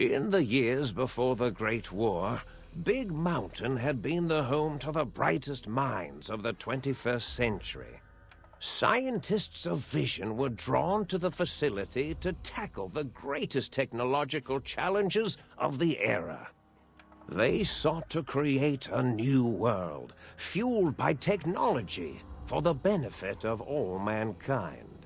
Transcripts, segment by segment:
In the years before the Great War, Big Mountain had been the home to the brightest minds of the 21st century. Scientists of vision were drawn to the facility to tackle the greatest technological challenges of the era. They sought to create a new world, fueled by technology for the benefit of all mankind.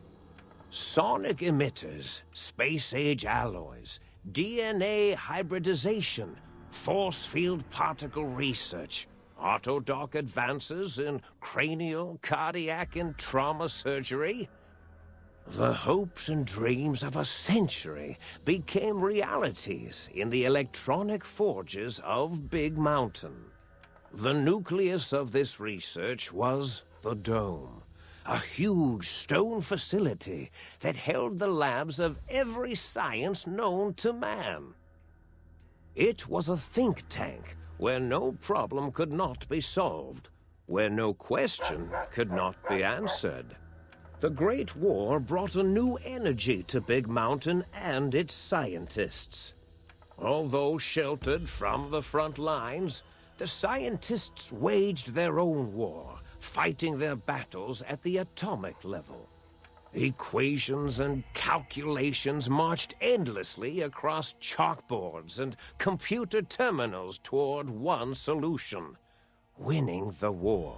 Sonic emitters, space-age alloys, DNA hybridization, force field particle research, autodoc advances in cranial, cardiac, and trauma surgery. The hopes and dreams of a century became realities in the electronic forges of Big Mountain. The nucleus of this research was the Dome, a huge stone facility that held the labs of every science known to man. It was a think tank where no problem could not be solved, where no question could not be answered. The Great War brought a new energy to Big Mountain and its scientists. Although sheltered from the front lines, the scientists waged their own war, fighting their battles at the atomic level. Equations and calculations marched endlessly across chalkboards and computer terminals toward one solution: winning the war.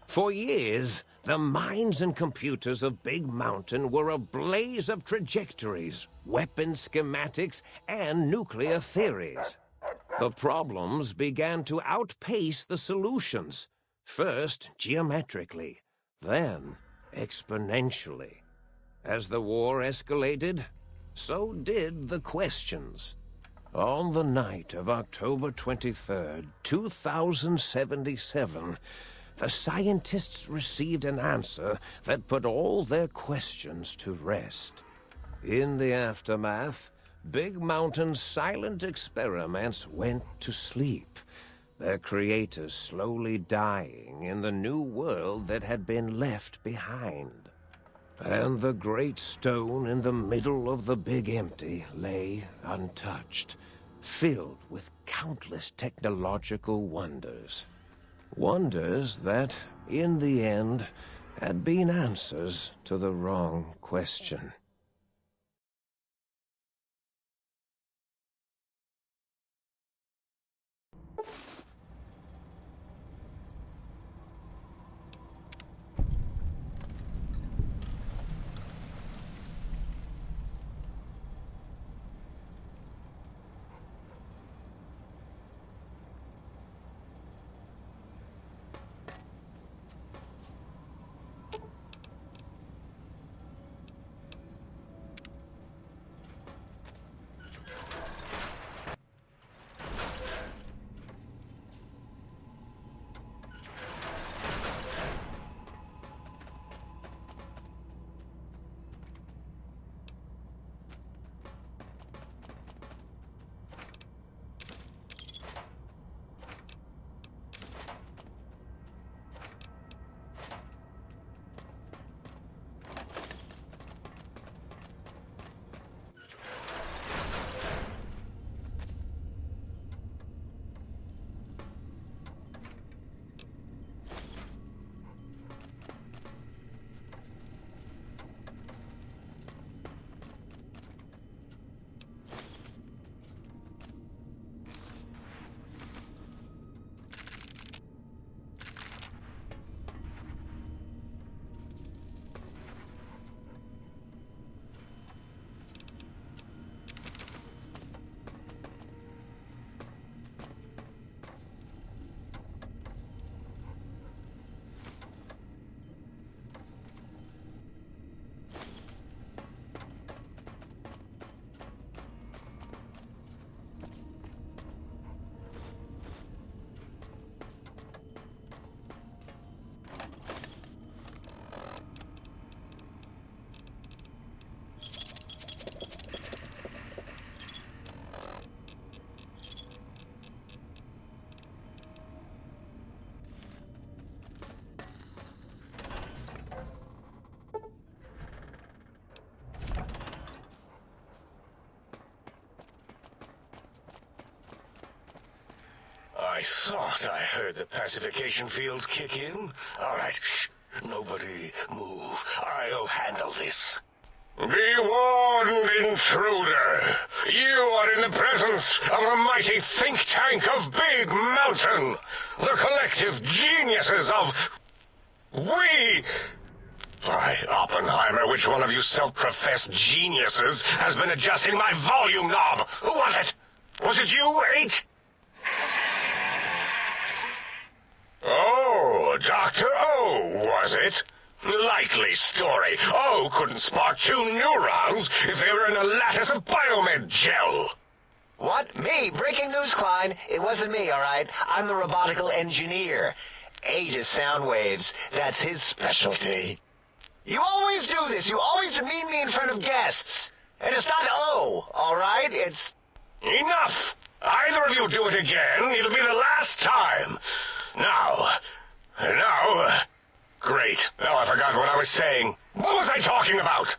For years, the minds and computers of Big Mountain were a blaze of trajectories, weapon schematics, and nuclear theories. The problems began to outpace the solutions, first geometrically, then exponentially. As the war escalated, so did the questions. On the night of October 23rd, 2077, the scientists received an answer that put all their questions to rest. In the aftermath, Big Mountain's silent experiments went to sleep, their creators slowly dying in the new world that had been left behind. And the great stone in the middle of the Big Empty lay untouched, filled with countless technological wonders. Wonders that, in the end, had been answers to the wrong question. I thought I heard the pacification field kick in. All right, shh. Nobody move. I'll handle this. Be warned, intruder. You are in the presence of the mighty think tank of Big Mountain. The collective geniuses of... We... By Oppenheimer, which one of you self-professed geniuses has been adjusting my volume knob? Who was it? Was it you, 8? Oh, Dr. O, was it? Likely story. O couldn't spark 2 neurons if they were in a lattice of biomed gel. What? Me? Breaking news, Klein. It wasn't me, all right? I'm the robotical engineer. 8 is sound waves. That's his specialty. You always do this. You always demean me in front of guests. And it's not O, all right? It's... Enough! Either of you do it again, it'll be the last time. Now... Great. Now I forgot what I was saying. What was I talking about?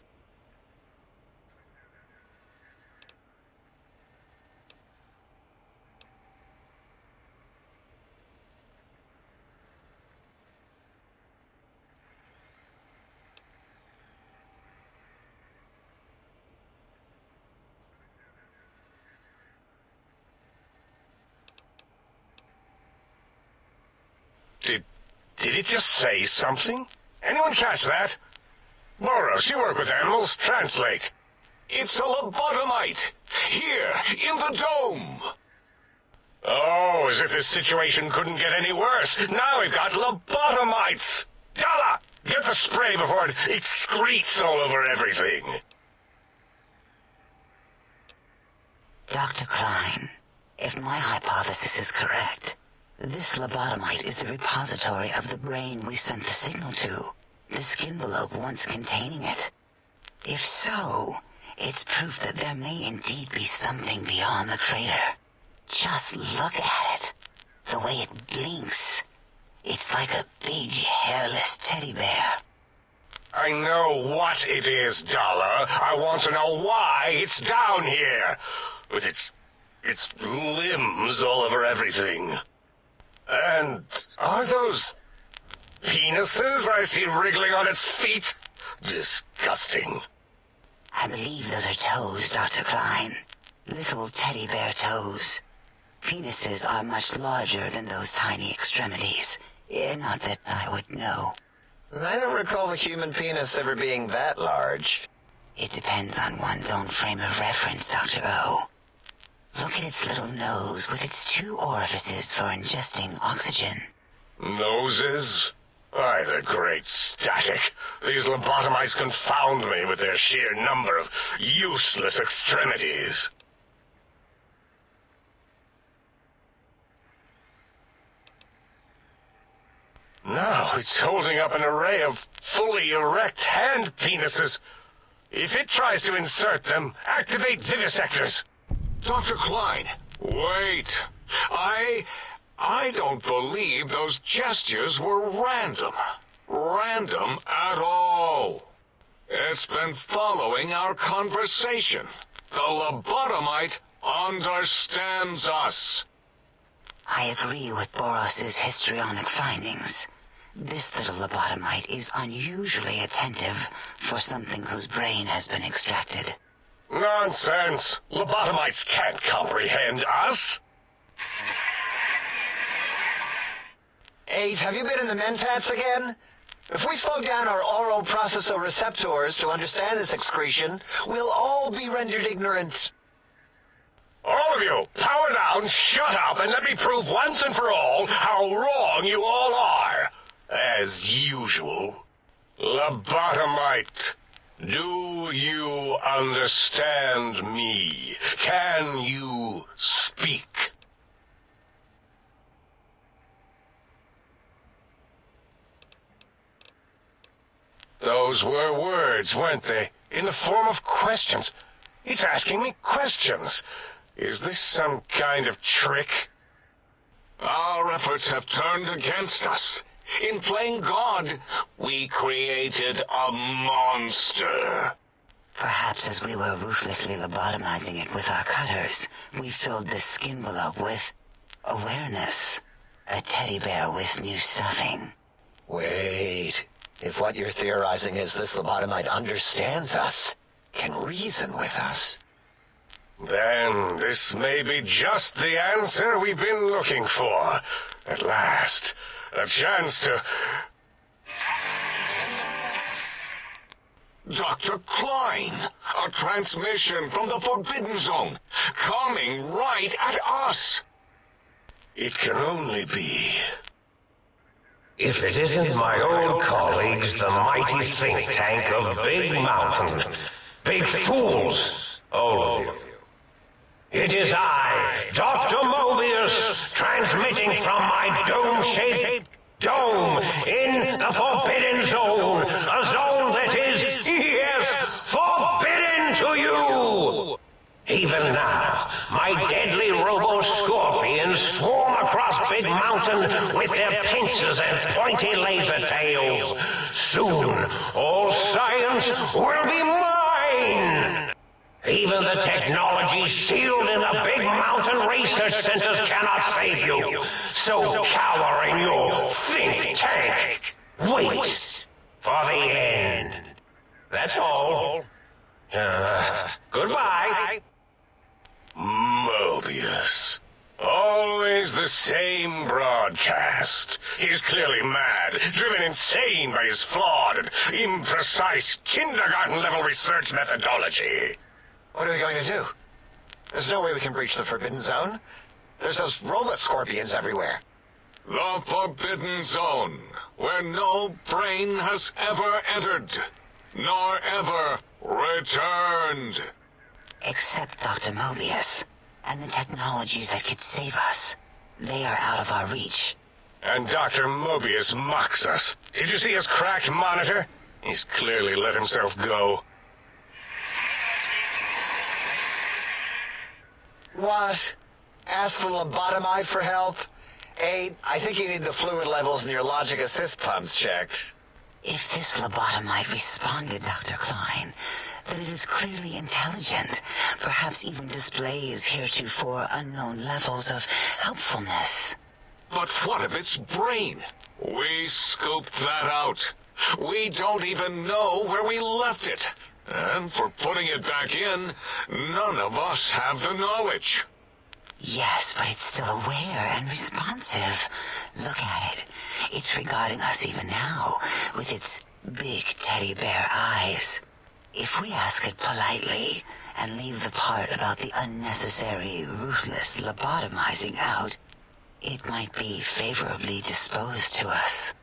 Did it just say something? Anyone catch that? Boros, you work with animals. Translate. It's a lobotomite. Here, in the dome. Oh, as if this situation couldn't get any worse. Now we've got lobotomites. Dalla, get the spray before it excretes all over everything. Dr. Klein, if my hypothesis is correct, this lobotomite is the repository of the brain we sent the signal to, the skinvelope once containing it. If so, it's proof that there may indeed be something beyond the crater. Just look at it. The way it blinks. It's like a big, hairless teddy bear. I know what it is, Dollar. I want to know why it's down here. With its limbs all over everything. And are those penises I see wriggling on its feet? Disgusting. I believe those are toes, Dr. Klein. Little teddy bear toes. Penises are much larger than those tiny extremities. Not that I would know. I don't recall the human penis ever being that large. It depends on one's own frame of reference, Dr. O. Look at its little nose with its 2 orifices for ingesting oxygen. Noses? Why, the great static. These lobotomites confound me with their sheer number of useless extremities. Now it's holding up an array of fully erect hand penises. If it tries to insert them, activate vivisectors. Dr. Klein, wait. I don't believe those gestures were random. Random at all. It's been following our conversation. The lobotomite understands us. I agree with Boros's histrionic findings. This little lobotomite is unusually attentive for something whose brain has been extracted. Nonsense! Lobotomites can't comprehend us! 8, have you been in the mentats again? If we slow down our oral processoreceptors to understand this excretion, we'll all be rendered ignorant. All of you, power down, shut up, and let me prove once and for all how wrong you all are. As usual. Lobotomite, do you understand me? Can you speak? Those were words, weren't they? In the form of questions. It's asking me questions. Is this some kind of trick? Our efforts have turned against us. In playing God, we created a monster. Perhaps as we were ruthlessly lobotomizing it with our cutters, we filled this skinvelope with Awareness. A teddy bear with new stuffing. Wait. If what you're theorizing is this lobotomite understands us, can reason with us. Then this may be just the answer we've been looking for. At last, a chance to... Dr. Klein, a transmission from the Forbidden Zone, coming right at us. It can only be... If it isn't my old colleagues, the mighty think tank of Big Mountain. Big fools, all of you. It is I, Dr. Mobius, transmitting from my dome-shaped dome in the Forbidden Zone. A zone that is, yes, forbidden to you. Even now, my deadly robo-scorpions swarm across Big Mountain with their pincers and pointy laser tails. Soon, all science will be mine. Even the technology sealed in the Big Mountain research centers cannot save you. So cower in your think tank. Wait for the end. That's all. Goodbye. Mobius. Always the same broadcast. He's clearly mad, driven insane by his flawed and imprecise kindergarten-level research methodology. What are we going to do? There's no way we can breach the Forbidden Zone. There's those robot scorpions everywhere. The Forbidden Zone, where no brain has ever entered, nor ever returned. Except Dr. Mobius, and the technologies that could save us. They are out of our reach. And Dr. Mobius mocks us. Did you see his cracked monitor? He's clearly let himself go. What? Ask the lobotomite for help? Aid, I think you need the fluid levels in your logic assist pumps checked. If this lobotomite responded, Dr. Klein, then it is clearly intelligent, perhaps even displays heretofore unknown levels of helpfulness. But what of its brain? We scooped that out. We don't even know where we left it. And for putting it back in, none of us have the knowledge. Yes, but it's still aware and responsive. Look at it. It's regarding us even now, with its big teddy bear eyes. If we ask it politely, and leave the part about the unnecessary, ruthless lobotomizing out, it might be favorably disposed to us.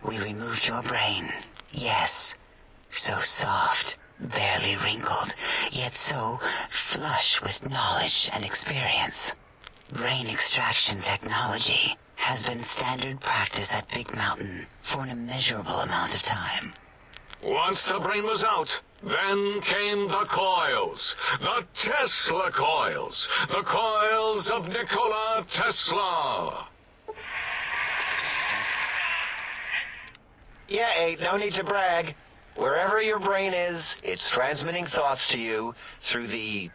We removed your brain, yes. So soft, barely wrinkled, yet so flush with knowledge and experience. Brain extraction technology has been standard practice at Big Mountain for an immeasurable amount of time. Once the brain was out, then came the coils. The Tesla coils. The coils of Nikola Tesla. Yeah, Aid, no need to brag. Wherever your brain is, it's transmitting thoughts to you through the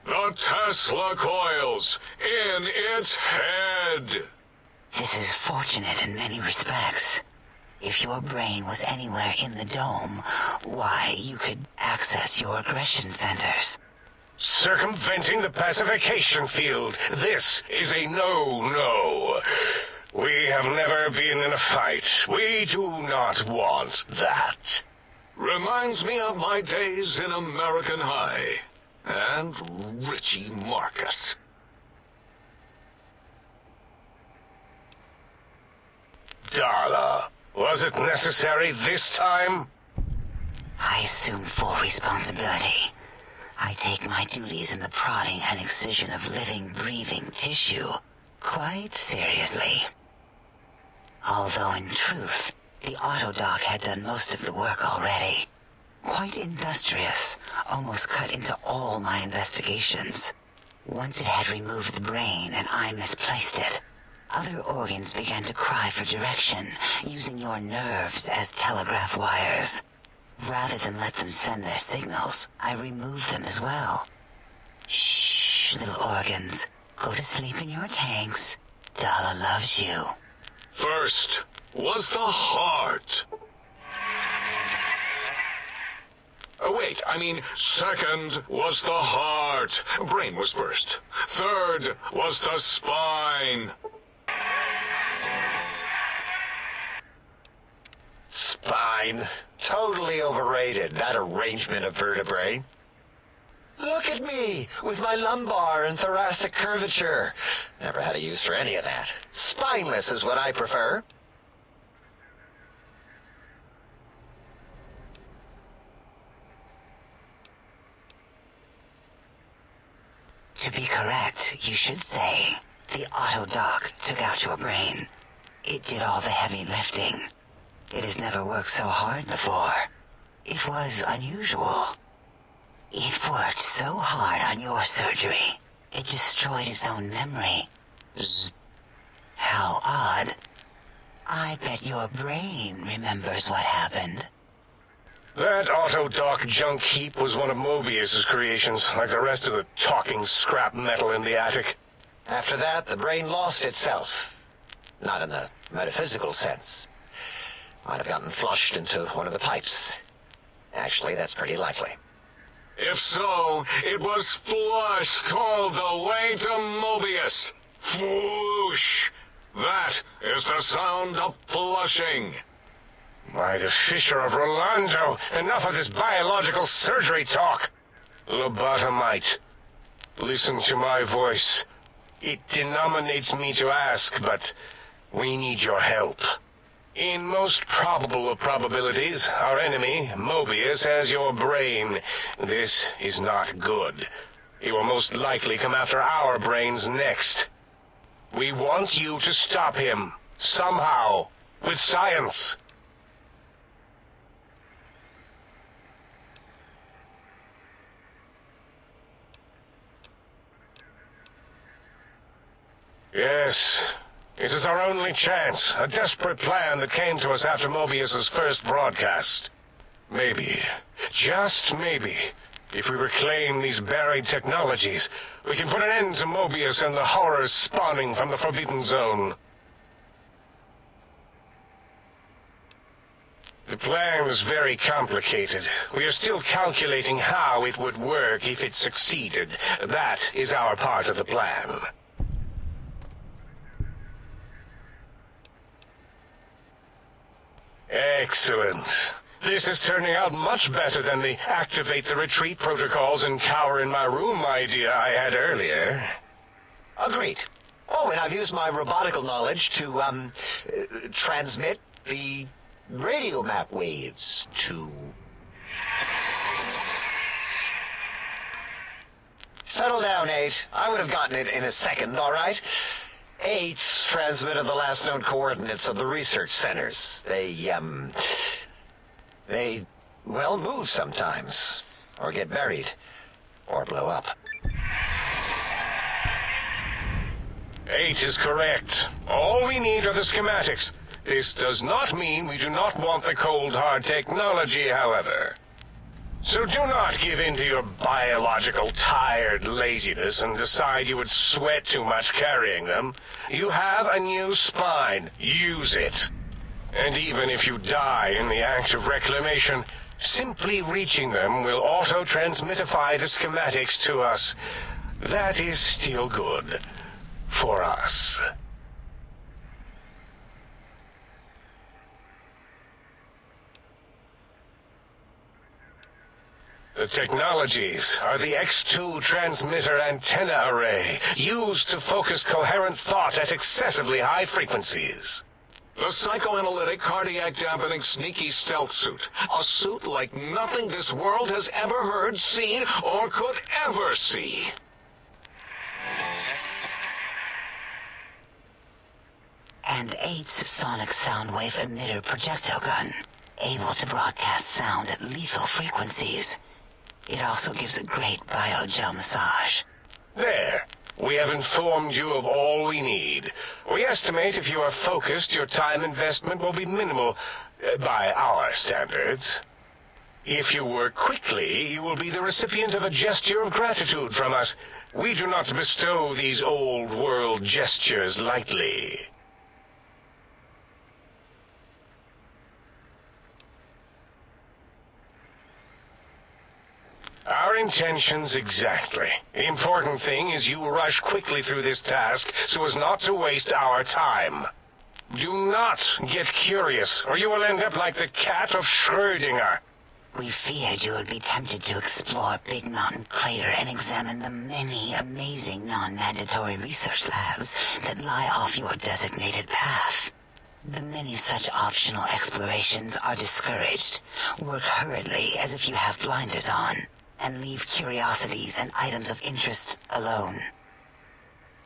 The Tesla coils in its head. This is fortunate in many respects. If your brain was anywhere in the dome, why, you could access your aggression centers. Circumventing the pacification field. This is a no-no. We have never been in a fight. We do not want that. Reminds me of my days in American High. And Richie Marcus. Darla, was it necessary this time? I assume full responsibility. I take my duties in the prodding and excision of living, breathing tissue quite seriously. Although in truth, the autodoc had done most of the work already. Quite industrious, almost cut into all my investigations. Once it had removed the brain and I misplaced it, Other organs began to cry for direction, using your nerves as telegraph wires. Rather than let them send their signals, I removed them as well. Shh, little organs. Go to sleep in your tanks. Dala loves you. First was the heart. Wait, I mean, second was the heart. Brain was first. Third was the spine. Spine. Totally overrated, that arrangement of vertebrae. Look at me, with my lumbar and thoracic curvature. Never had a use for any of that. Spineless is what I prefer. To be correct, you should say, the auto-dock took out your brain. It did all the heavy lifting. It has never worked so hard before. It was unusual. It worked so hard on your surgery, it destroyed its own memory. How odd. I bet your brain remembers what happened. That auto-dock junk heap was one of Mobius's creations, like the rest of the talking scrap metal in the attic. After that, the brain lost itself. Not in the metaphysical sense. Might have gotten flushed into one of the pipes. Actually, that's pretty likely. If so, it was flushed all the way to Mobius. Flush! That is the sound of flushing. By the Fisher of Rolando, enough of this biological surgery talk. Lobotomite, listen to my voice. It denominates me to ask, but we need your help. In most probable of probabilities, our enemy, Mobius, has your brain. This is not good. He will most likely come after our brains next. We want you to stop him, somehow, with science. Yes, it is our only chance, a desperate plan that came to us after Mobius's first broadcast. Maybe, just maybe, if we reclaim these buried technologies, we can put an end to Mobius and the horrors spawning from the Forbidden Zone. The plan was very complicated. We are still calculating how it would work if it succeeded. That is our part of the plan. Excellent. This is turning out much better than the activate the retreat protocols and cower in my room idea I had earlier. Agreed. Oh, and I've used my robotical knowledge to, transmit the radio map waves to... Settle down, 8. I would have gotten it in a second, all right? 8's transmitted the last known coordinates of the research centers. They, well, move sometimes. Or get buried. Or blow up. 8 is correct. All we need are the schematics. This does not mean we do not want the cold hard technology, however. So do not give in to your biological tired laziness and decide you would sweat too much carrying them. You have a new spine. Use it. And even if you die in the act of reclamation, simply reaching them will auto-transmitify the schematics to us. That is still good. For us. The technologies are the X2 transmitter antenna array, used to focus coherent thought at excessively high frequencies. The psychoanalytic, cardiac dampening, sneaky stealth suit. A suit like nothing this world has ever heard, seen, or could ever see. And 8's sonic soundwave emitter projectile gun, able to broadcast sound at lethal frequencies. It also gives a great biogel massage. There. We have informed you of all we need. We estimate if you are focused, your time investment will be minimal by our standards. If you work quickly, you will be the recipient of a gesture of gratitude from us. We do not bestow these old-world gestures lightly. Our intentions exactly. The important thing is you rush quickly through this task so as not to waste our time. Do not get curious, or you will end up like the cat of Schrödinger. We feared you would be tempted to explore Big Mountain Crater and examine the many amazing non-mandatory research labs that lie off your designated path. The many such optional explorations are discouraged. Work hurriedly as if you have blinders on, and leave curiosities and items of interest alone.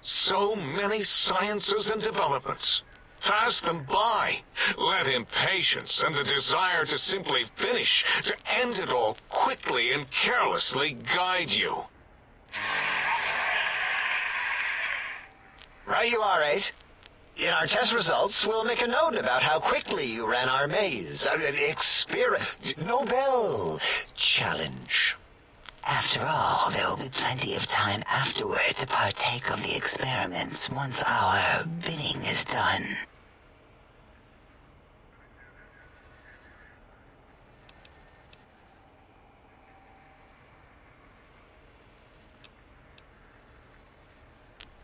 So many sciences and developments. Pass them by. Let impatience and the desire to simply finish, to end it all quickly and carelessly guide you. Right you are, 8. In our test results, we'll make a note about how quickly you ran our maze. Nobel challenge. After all, there will be plenty of time afterward to partake of the experiments once our bidding is done.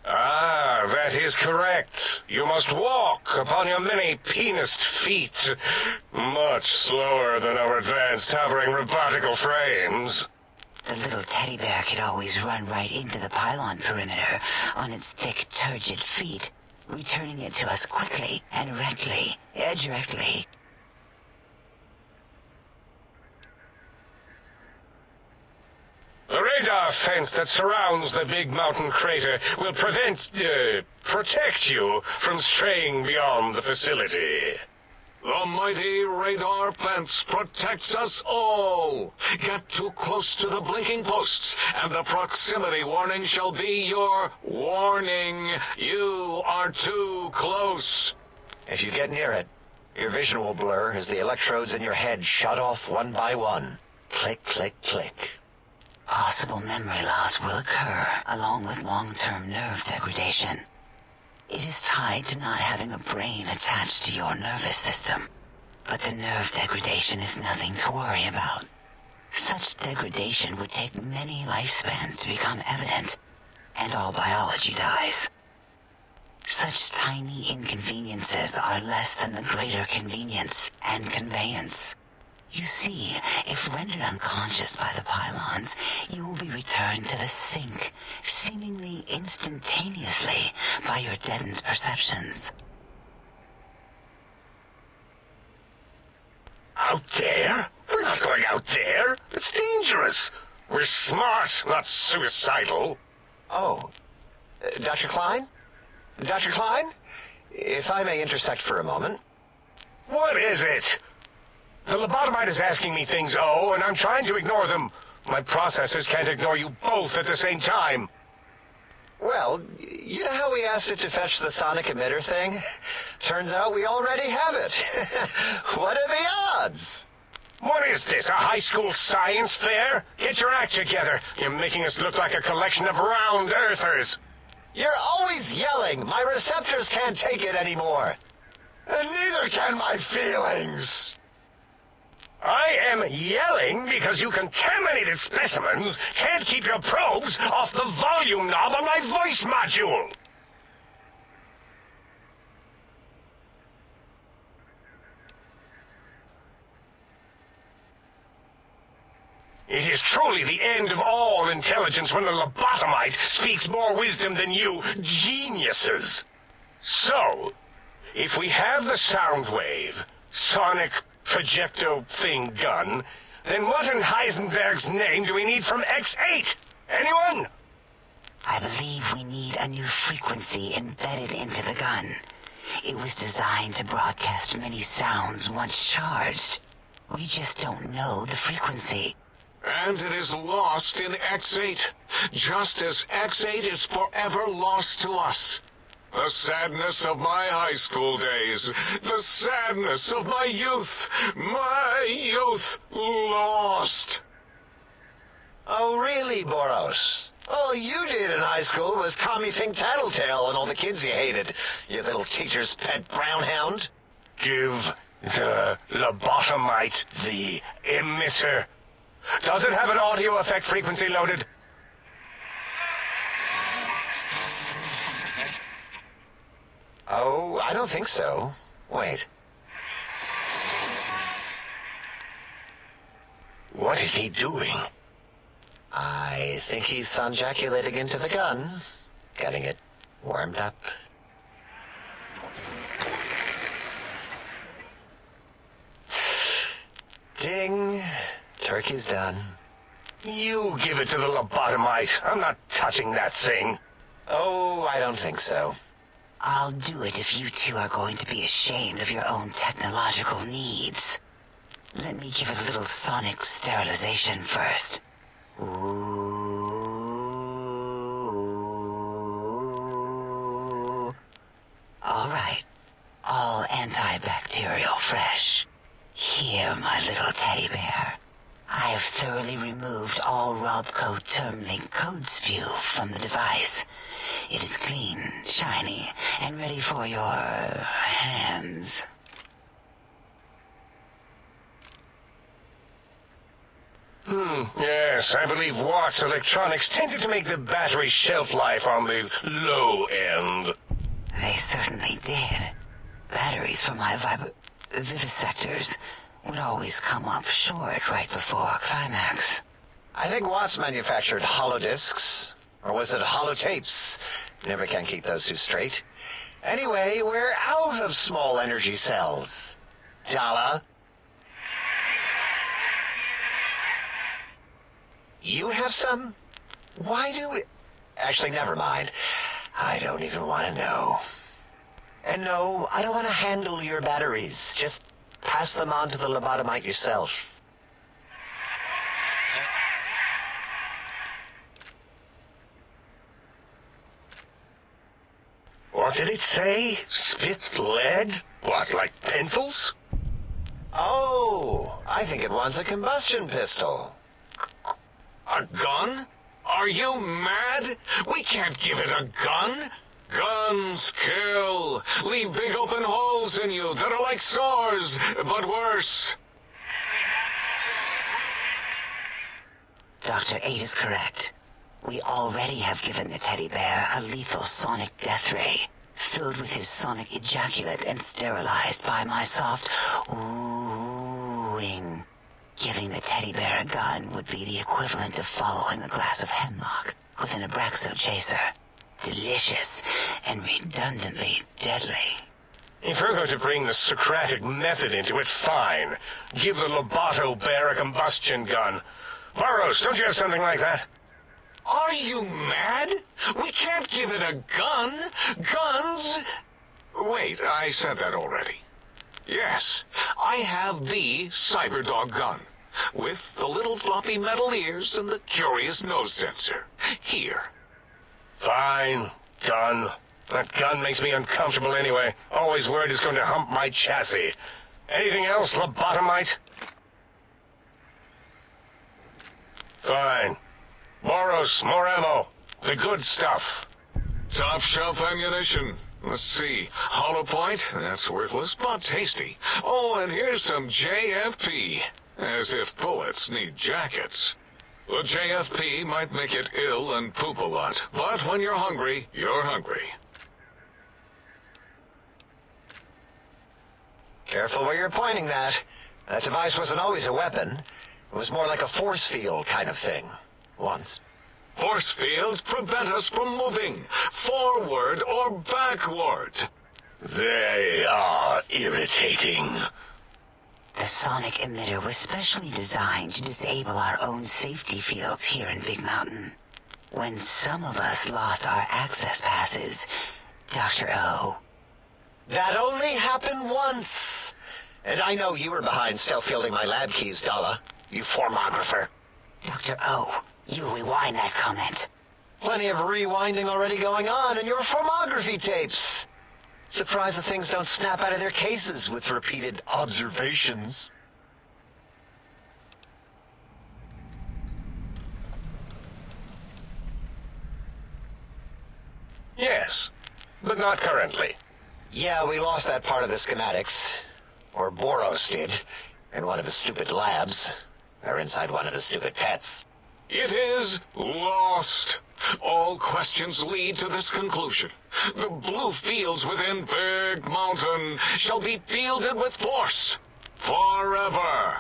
Ah, that is correct. You must walk upon your many penised feet, much slower than our advanced hovering robotical frames. The little teddy bear could always run right into the pylon perimeter on its thick, turgid feet, returning it to us quickly and directly. The radar fence that surrounds the Big Mountain Crater will protect you from straying beyond the facility. The mighty radar fence protects us all. Get too close to the blinking posts, and the proximity warning shall be your warning. You are too close. If you get near it, your vision will blur as the electrodes in your head shut off one by one. Click, click, click. Possible memory loss will occur, along with long-term nerve degradation. It is tied to not having a brain attached to your nervous system. But the nerve degradation is nothing to worry about. Such degradation would take many lifespans to become evident, and all biology dies. Such tiny inconveniences are less than the greater convenience and conveyance. You see, if rendered unconscious by the pylons, you will be returned to the sink, seemingly instantaneously, by your deadened perceptions. Out there? We're not going out there. It's dangerous. We're smart, not suicidal. Oh, Dr. Klein? Dr. Klein? If I may intersect for a moment. What is it? The lobotomite is asking me things, and I'm trying to ignore them. My processors can't ignore you both at the same time. Well, you know how we asked it to fetch the sonic emitter thing? Turns out we already have it. What are the odds? What is this, a high school science fair? Get your act together. You're making us look like a collection of round earthers. You're always yelling. My receptors can't take it anymore. And neither can my feelings. I am yelling because you contaminated specimens can't keep your probes off the volume knob on my voice module. It is truly the end of all intelligence when the lobotomite speaks more wisdom than you geniuses. So, if we have the sound wave, sonic projecto thing gun, then what in Heisenberg's name do we need from X8? Anyone? I believe we need a new frequency embedded into the gun. It was designed to broadcast many sounds once charged. We just don't know the frequency. and it is lost in X8, just as X8 is forever lost to us. The sadness of my high school days, the sadness of my youth lost. Oh, really, Boros? All you did in high school was call me Fink Tattletale and all the kids you hated, you little teacher's pet brown hound. Give the lobotomite the emitter. Does it have an audio effect frequency loaded? Oh, I don't think so. Wait. What is he doing? I think he's sonjaculating into the gun, getting it warmed up. Ding. Turkey's done. You give it to the lobotomite. I'm not touching that thing. Oh, I don't think so. I'll do it if you two are going to be ashamed of your own technological needs. Let me give it a little sonic sterilization first. Ooh. All right. All antibacterial fresh. Here, my little teddy bear. I have thoroughly removed all Robco Termlink code spew from the device. It is clean, shiny, and ready for your hands. Yes, I believe Watt's electronics tended to make the battery shelf life on the low end. They certainly did. Batteries for my vivisectors would always come up short right before climax. I think Watts manufactured holodiscs. Or was it holotapes? Never can keep those two straight. Anyway, we're out of small energy cells. Dala? You have some? Why do we... Actually, never mind. I don't even want to know. And no, I don't want to handle your batteries. Just pass them on to the lobotomite yourself. What did it say? Spit lead? What, like pencils? Oh, I think it wants a combustion pistol. A gun? Are you mad? We can't give it a gun. Guns kill. Leave big open holes in you that are like sores, but worse. Dr. 8 is correct. We already have given the teddy bear a lethal sonic death ray, filled with his sonic ejaculate and sterilized by my soft oohing. Giving the teddy bear a gun would be the equivalent of following a glass of hemlock with an Abraxo chaser. Delicious and redundantly deadly. If we're going to bring the Socratic method into it, fine. Give the Loboto bear a combustion gun. Burroughs, don't you have something like that? Are you mad? We can't give it a gun. Guns... Wait, I said that already. Yes, I have the Cyberdog gun, with the little floppy metal ears and the curious nose sensor. Here. Fine. Done. That gun makes me uncomfortable anyway. Always worried it's going to hump my chassis. Anything else, lobotomite? Fine. Boros, more ammo. The good stuff. Top shelf ammunition. Let's see. Hollow point? That's worthless, but tasty. Oh, and here's some JFP. As if bullets need jackets. The JFP might make it ill and poop a lot, but when you're hungry, you're hungry. Careful where you're pointing that. That device wasn't always a weapon. It was more like a force field kind of thing. Once. Force fields prevent us from moving, forward or backward. They are irritating. The sonic emitter was specially designed to disable our own safety fields here in Big Mountain. When some of us lost our access passes, Dr. O. That only happened once. And I know you were behind stealth fielding my lab keys, Dala. You formographer. Dr. O, you rewind that comment. Plenty of rewinding already going on in your filmography tapes. Surprised the things don't snap out of their cases with repeated observations. Yes, but not currently. Yeah, we lost that part of the schematics. Or Boros did, in one of his stupid labs. Or inside one of his stupid pets. It is lost. All questions lead to this conclusion. The blue fields within Big Mountain shall be fielded with force. Forever.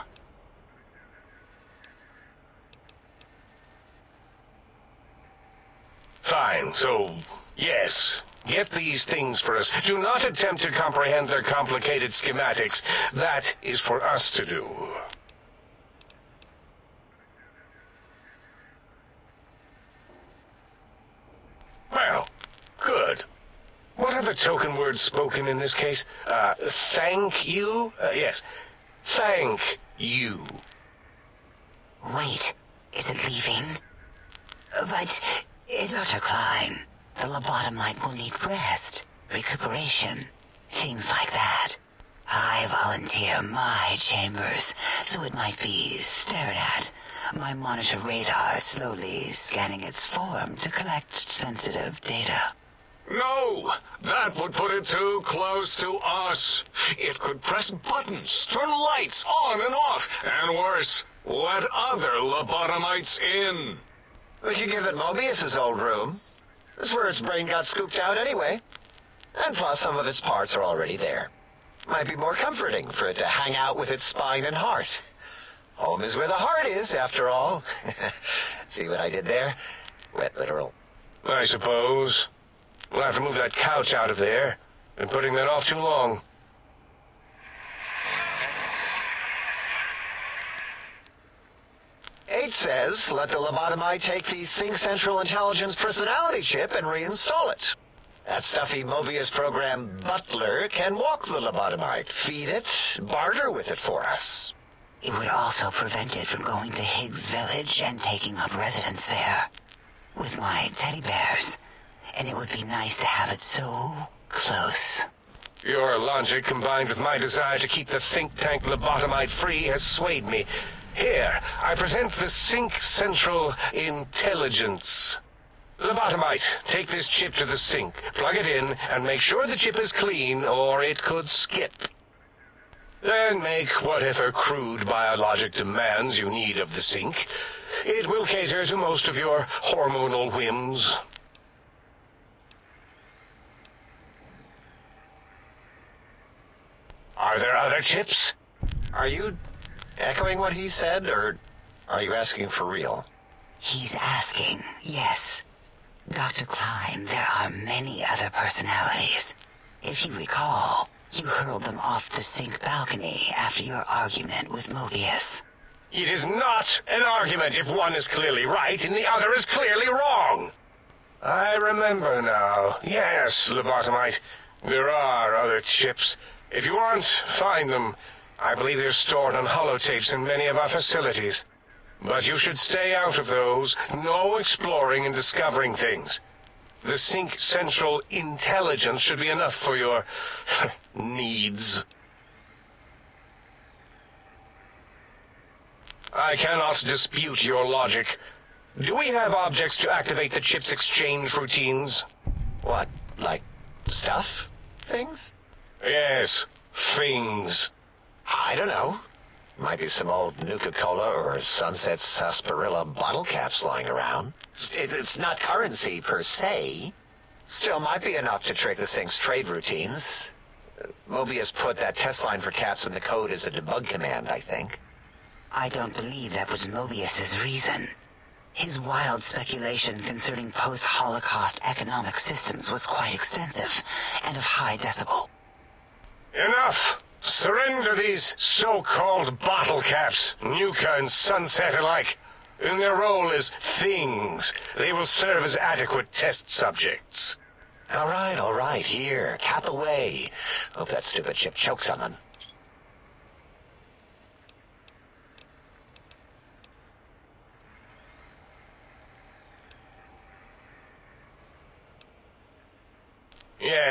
Fine, so, yes. Get these things for us. Do not attempt to comprehend their complicated schematics. That is for us to do. Well, good. What are the token words spoken in this case? Thank you? Yes. Thank you. Wait, is it leaving? But, Dr. Klein, the lobotomite will need rest, recuperation, things like that. I volunteer my chambers, so it might be stared at. My monitor radar slowly scanning its form to collect sensitive data. No, that would put it too close to us. It could press buttons, turn lights on and off, and worse, let other lobotomites in. We could give it Mobius's old room. That's where its brain got scooped out anyway. And plus, some of its parts are already there. Might be more comforting for it to hang out with its spine and heart. Home is where the heart is, after all. See what I did there? Wet literal. I suppose. We'll have to move that couch out of there. Been putting that off too long. H says, let the lobotomite take the Sync Central Intelligence personality chip and reinstall it. That stuffy Mobius program Butler can walk the lobotomite, feed it, barter with it for us. It would also prevent it from going to Higgs Village and taking up residence there. With my teddy bears. And it would be nice to have it so close. Your logic, combined with my desire to keep the think tank lobotomite free, has swayed me. Here, I present the Sync Central Intelligence. Lobotomite, take this chip to the sink, plug it in, and make sure the chip is clean, or it could skip. Then make whatever crude biologic demands you need of the sink. It will cater to most of your hormonal whims. Are there other chips? Are you echoing what he said, or are you asking for real? He's asking, yes. Dr. Klein, there are many other personalities. If you recall, you hurled them off the sink balcony after your argument with Mobius. It is not an argument if one is clearly right and the other is clearly wrong. I remember now. Yes, lobotomite. There are other chips. If you want, find them. I believe they're stored on holotapes in many of our facilities. But you should stay out of those. No exploring and discovering things. The Sync Central Intelligence should be enough for your needs. I cannot dispute your logic. Do we have objects to activate the chip's exchange routines? What, like stuff? Things? Yes, things. I don't know. Might be some old Nuka-Cola or Sunset Sarsaparilla bottle caps lying around. It's not currency per se. Still might be enough to trick the Sync's trade routines. Mobius put that test line for caps in the code as a debug command, I think. I don't believe that was Mobius's reason. His wild speculation concerning post-Holocaust economic systems was quite extensive and of high decibel. Enough! Surrender these so-called bottle caps, Nuka and Sunset alike. In their role as things, they will serve as adequate test subjects. All right, here, cap away. Hope that stupid chip chokes on them.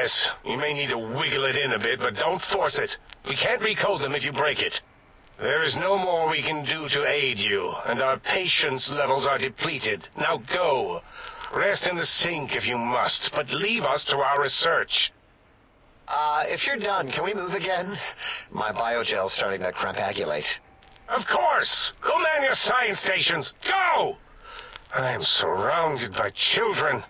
Yes, you may need to wiggle it in a bit, but don't force it. We can't recode them if you break it. There is no more we can do to aid you, and our patience levels are depleted. Now go. Rest in the sink if you must, but leave us to our research. If you're done, can we move again? My biogel's starting to crampagulate. Of course! Go man your science stations! Go! I am surrounded by children.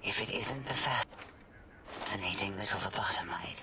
If it isn't the fascinating little lobotomite.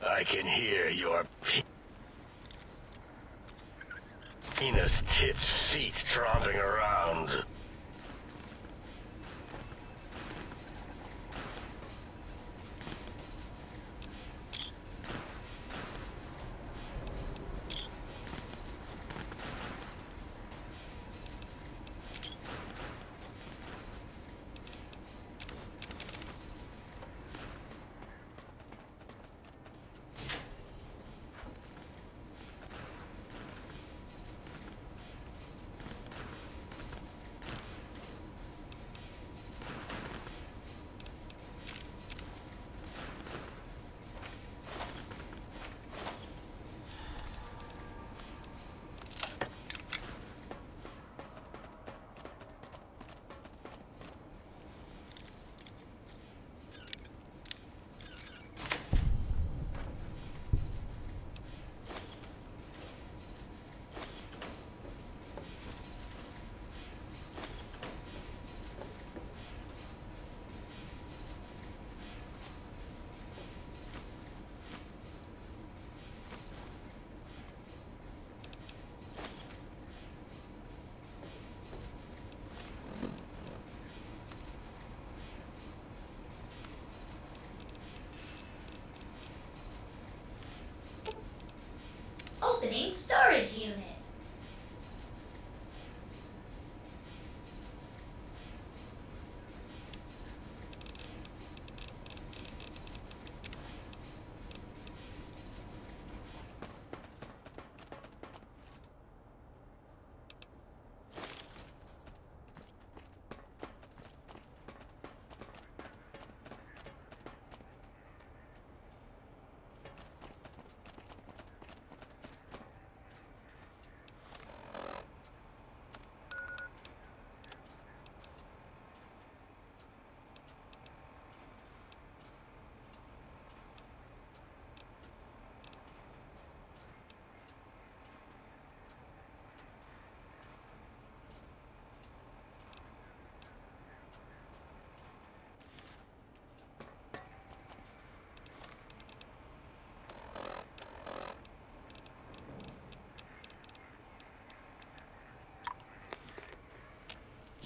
I can hear your penis-tipped feet tromping around. Opening storage unit.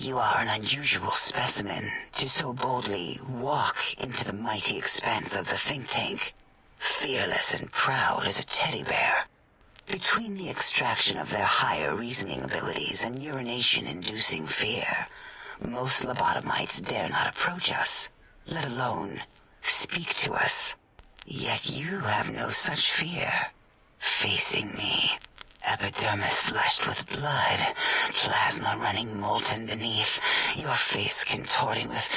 You are an unusual specimen to so boldly walk into the mighty expanse of the think tank, fearless and proud as a teddy bear. Between the extraction of their higher reasoning abilities and urination-inducing fear, most lobotomites dare not approach us, let alone speak to us. Yet you have no such fear. Facing me, epidermis flushed with blood, plasma running molten beneath, your face contorting with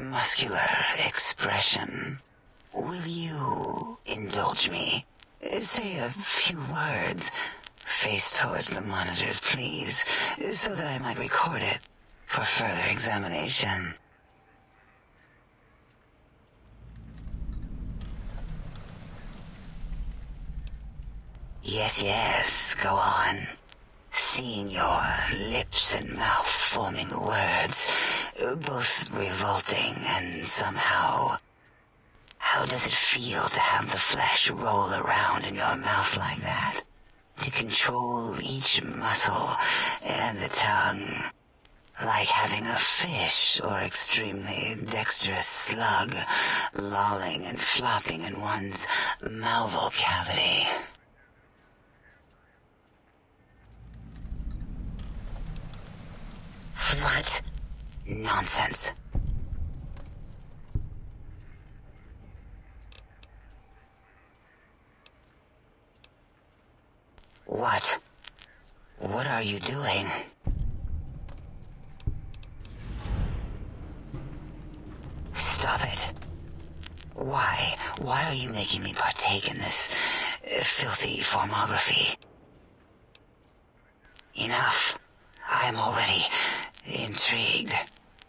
muscular expression. Will you indulge me? Say a few words. Face towards the monitors, please, so that I might record it for further examination. Yes, go on. Seeing your lips and mouth forming the words, both revolting and somehow... How does it feel to have the flesh roll around in your mouth like that? To control each muscle and the tongue, like having a fish or extremely dexterous slug lolling and flopping in one's mouthal cavity. What? Nonsense. What? What are you doing? Stop it. Why? Why are you making me partake in this filthy formography? Enough. I am already intrigued.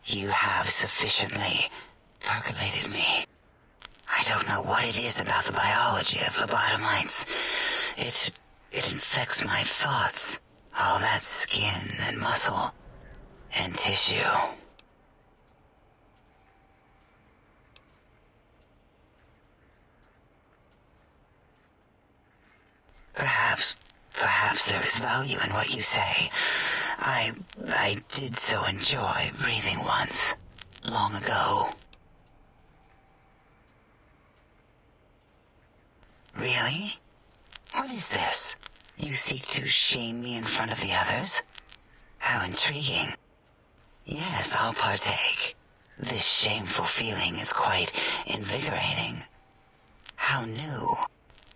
You have sufficiently percolated me. I don't know what it is about the biology of lobotomites. It infects my thoughts. All that skin and muscle and tissue. Perhaps there is value in what you say. I did so enjoy breathing once, long ago. Really? What is this? You seek to shame me in front of the others? How intriguing. Yes, I'll partake. This shameful feeling is quite invigorating. How new.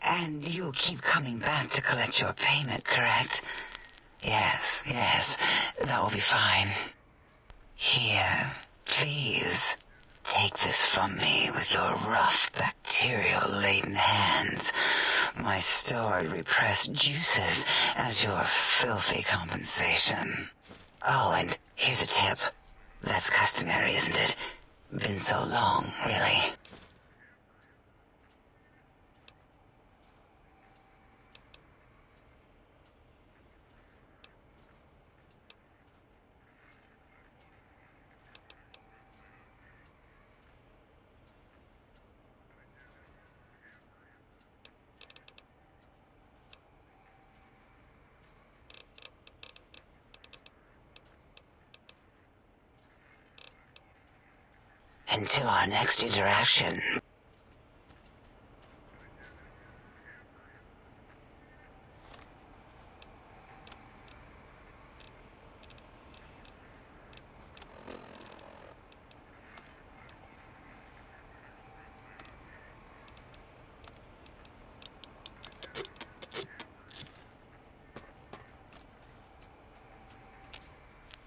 And you'll keep coming back to collect your payment, correct? Yes, that will be fine. Here, please. Take this from me with your rough, bacterial-laden hands. My stored, repressed juices as your filthy compensation. Oh, and here's a tip. That's customary, isn't it? Been so long, really. Until our next interaction.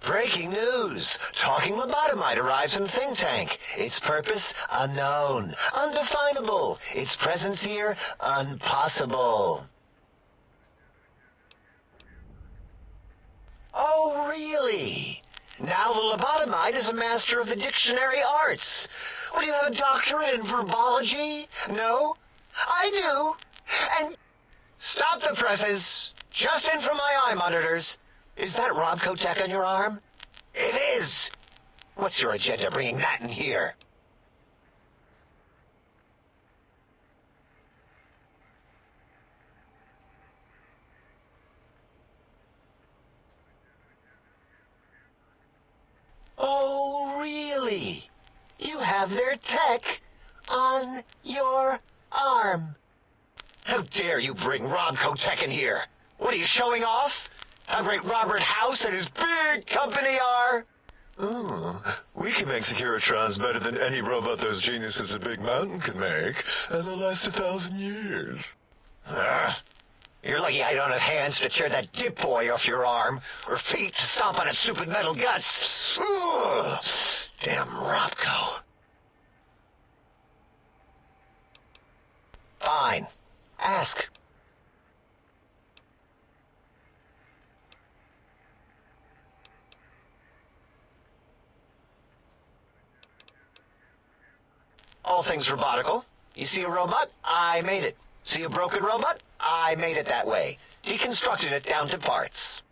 Breaking news! Talking lobotomite arrives in think tank. Its purpose, unknown. Undefinable. Its presence here, impossible. Oh, really? Now the lobotomite is a master of the dictionary arts. What, do you have a doctorate in verbology? No? I do. And... Stop the presses. Just in from my eye monitors. Is that Robco Tech on your arm? It is. What's your agenda bringing that in here? Really? You have their tech on your arm. How dare you bring Robco tech in here? What are you showing off? How great Robert House and his big company are? Oh, we can make Securitrons better than any robot those geniuses at Big Mountain can make, and they'll last 1,000 years. You're lucky I don't have hands to tear that dip boy off your arm, or feet to stomp on its stupid metal guts. Ugh. Damn Robco. Fine. Ask. All things robotical. You see a robot? I made it. See a broken robot? I made it that way. Deconstructed it down to parts.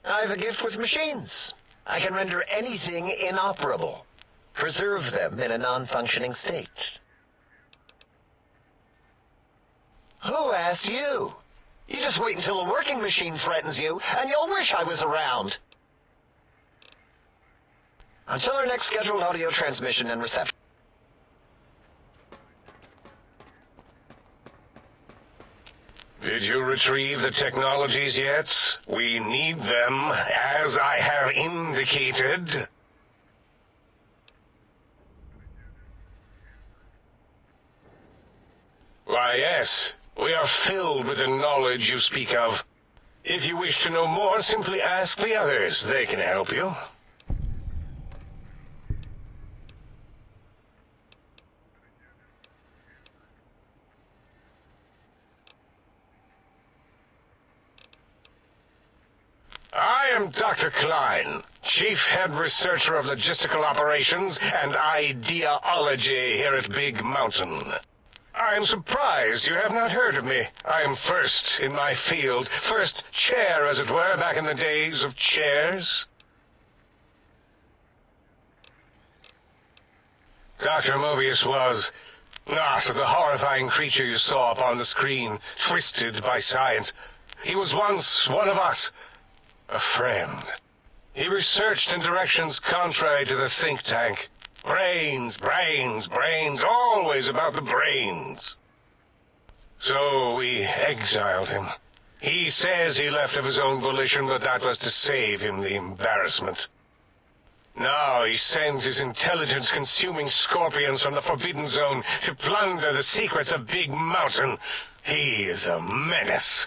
I have a gift with machines. I can render anything inoperable. Preserve them in a non-functioning state. Who asked you? You just wait until a working machine threatens you, and you'll wish I was around. Until our next scheduled audio transmission and reception. Did you retrieve the technologies yet? We need them, as I have indicated. Why, yes. We are filled with the knowledge you speak of. If you wish to know more, simply ask the others. They can help you. I am Dr. Klein, Chief Head Researcher of Logistical Operations and Ideology here at Big Mountain. I am surprised you have not heard of me. I am first in my field, first chair, as it were, back in the days of chairs. Dr. Mobius was not the horrifying creature you saw upon the screen, twisted by science. He was once one of us. A friend. He researched in directions contrary to the think tank. Brains, brains, brains, always about the brains. So we exiled him. He says he left of his own volition, but that was to save him the embarrassment. Now he sends his intelligence-consuming scorpions from the Forbidden Zone to plunder the secrets of Big Mountain. He is a menace.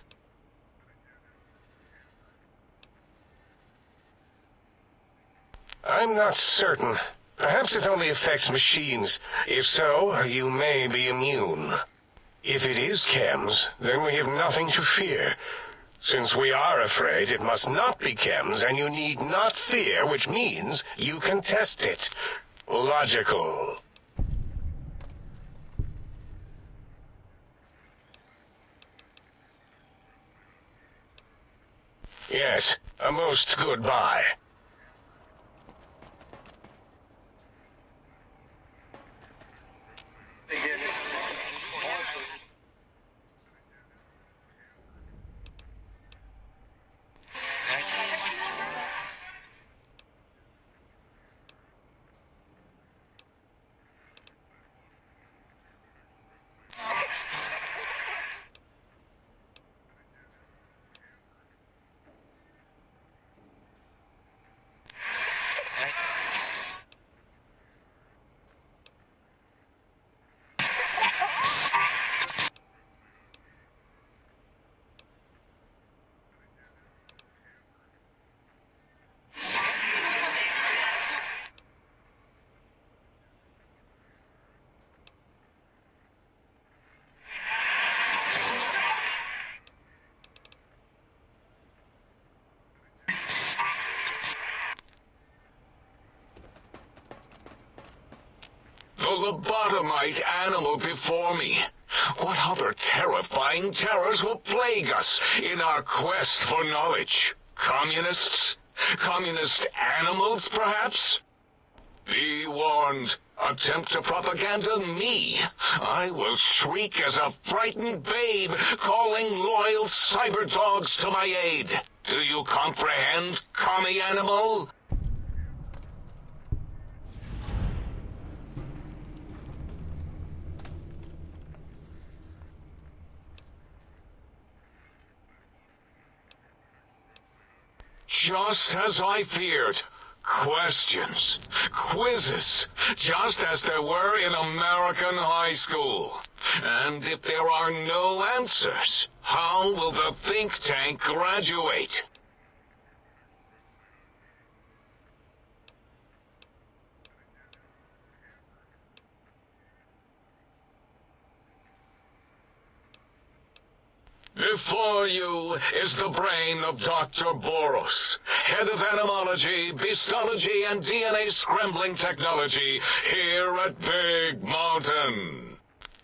I'm not certain. Perhaps it only affects machines. If so, you may be immune. If it is chems, then we have nothing to fear. Since we are afraid, it must not be chems, and you need not fear, which means you can test it. Logical. Yes, a most goodbye. The lobotomite animal before me. What other terrifying terrors will plague us in our quest for knowledge? Communists? Communist animals, perhaps? Be warned. Attempt to propaganda me. I will shriek as a frightened babe, calling loyal cyber dogs to my aid. Do you comprehend, commie animal? Just as I feared. Questions, quizzes, just as there were in American high school. And if there are no answers, how will the think tank graduate? Before you is the brain of Dr. Boros, head of animalogy, beastology, and DNA scrambling technology here at Big Mountain.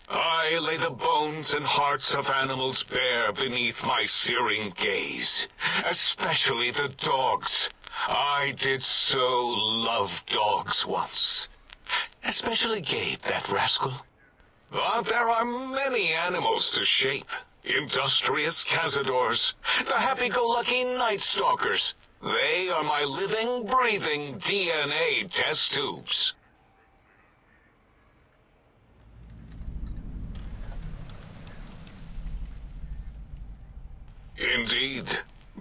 I lay the bones and hearts of animals bare beneath my searing gaze, especially the dogs. I did so love dogs once. Especially Gabe, that rascal. But there are many animals to shape. Industrious cazadors, the happy-go-lucky night stalkers. They are my living, breathing DNA test tubes. Indeed,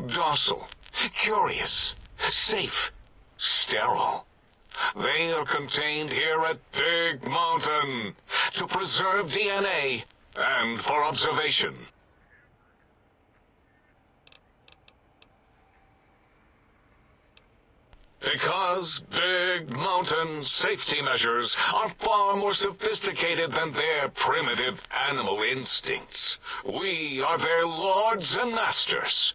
docile, curious, safe, sterile. They are contained here at Big Mountain to preserve DNA and for observation. Because Big Mountain safety measures are far more sophisticated than their primitive animal instincts. We are their lords and masters.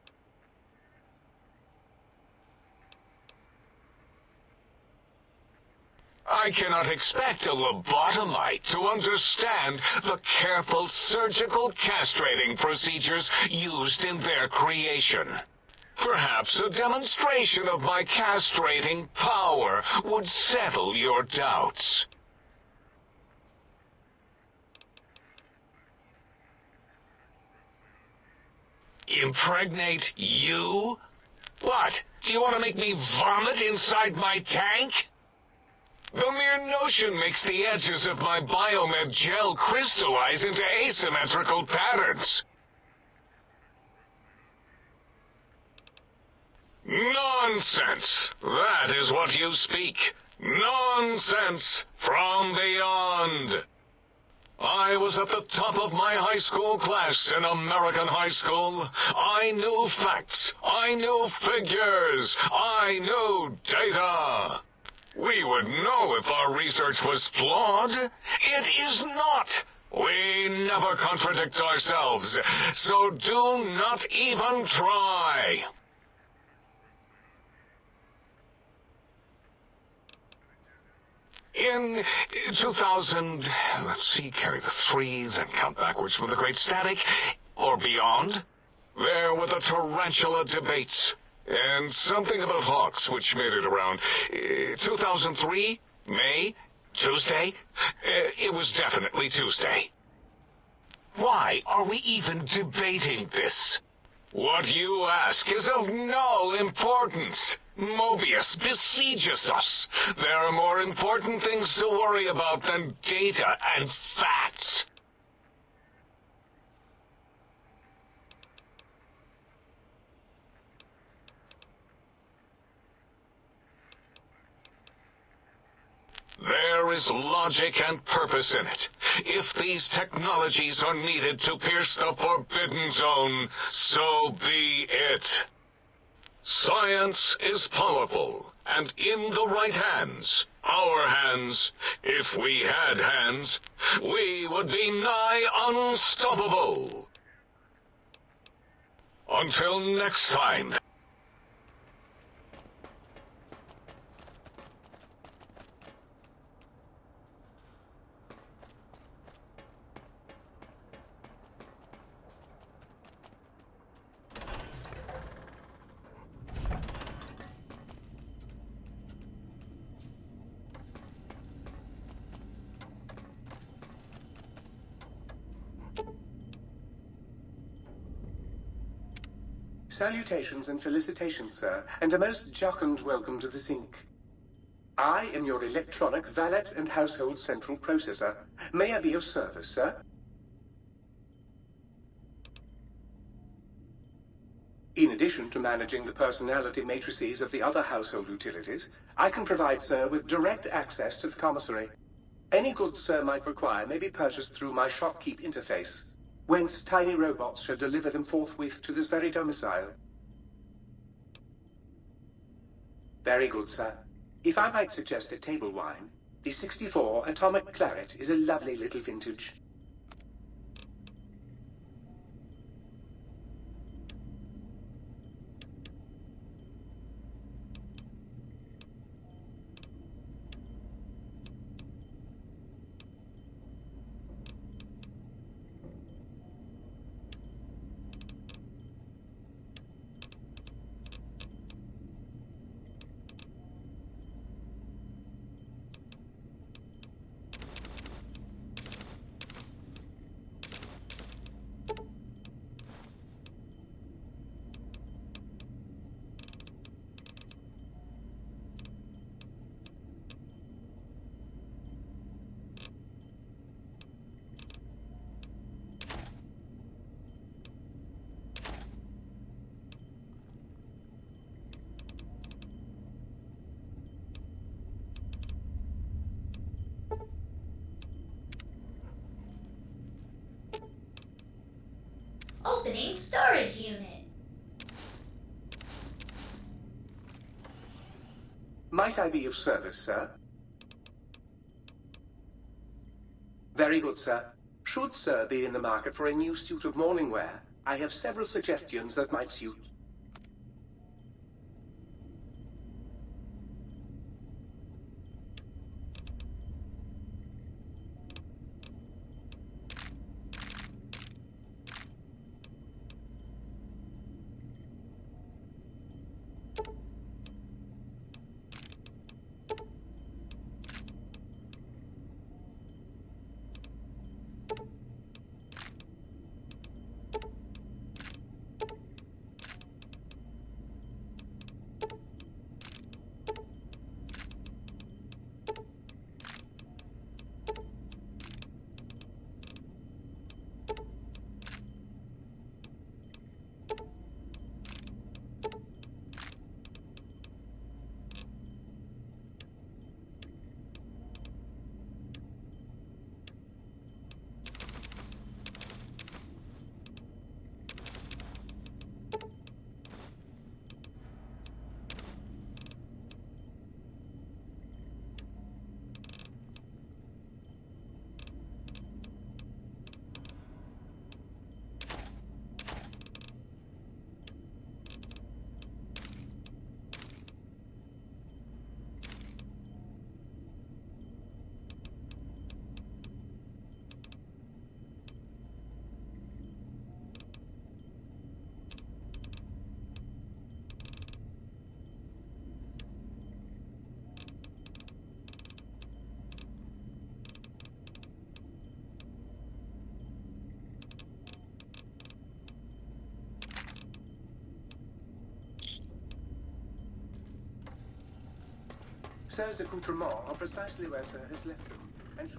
I cannot expect a lobotomite to understand the careful surgical castrating procedures used in their creation. Perhaps a demonstration of my castrating power would settle your doubts. Impregnate you? What? Do you want to make me vomit inside my tank? The mere notion makes the edges of my biomed gel crystallize into asymmetrical patterns. Nonsense! That is what you speak. Nonsense from beyond. I was at the top of my high school class in American high school. I knew facts. I knew figures. I knew data. We would know if our research was flawed. It is not. We never contradict ourselves, so do not even try. In 2000, let's see, carry the 3, then count backwards from the Great Static, or beyond, there were the tarantula debates. And something about hawks, which made it around 2003, May, Tuesday. It was definitely Tuesday. Why are we even debating this? What you ask is of no importance. Mobius besieges us. There are more important things to worry about than data and facts. There is logic and purpose in it. If these technologies are needed to pierce the forbidden zone, so be it. Science is powerful, and in the right hands, our hands, if we had hands, we would be nigh unstoppable. Until next time. Salutations and felicitations, sir, and a most jocund welcome to the sink. I am your electronic valet and household central processor. May I be of service, sir? In addition to managing the personality matrices of the other household utilities, I can provide Sir with direct access to the commissary. Any goods Sir might require may be purchased through my shopkeep interface, whence tiny robots shall deliver them forthwith to this very domicile. Very good, Sir. If I might suggest a table wine, the 64 Atomic Claret is a lovely little vintage. Opening storage unit. Might I be of service, Sir? Very good, Sir. Should Sir be in the market for a new suit of morning wear, I have several suggestions that might suit. Sir's accoutrements are precisely where Sir has left them, and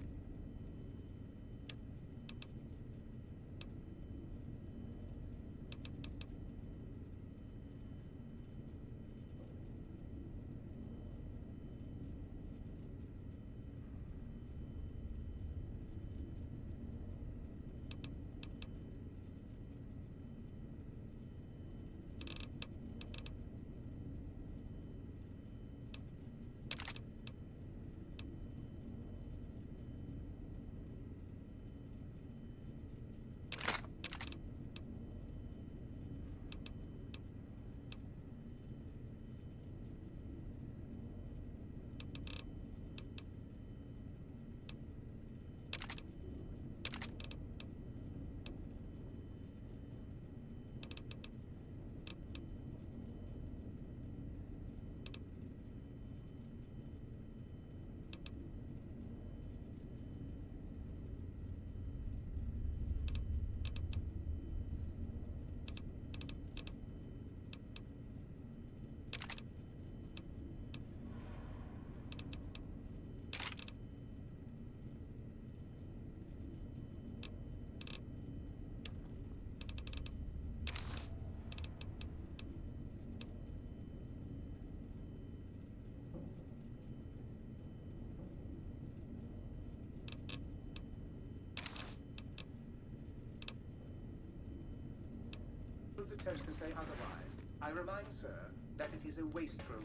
the toaster say otherwise, I remind Sir that it is a waste room.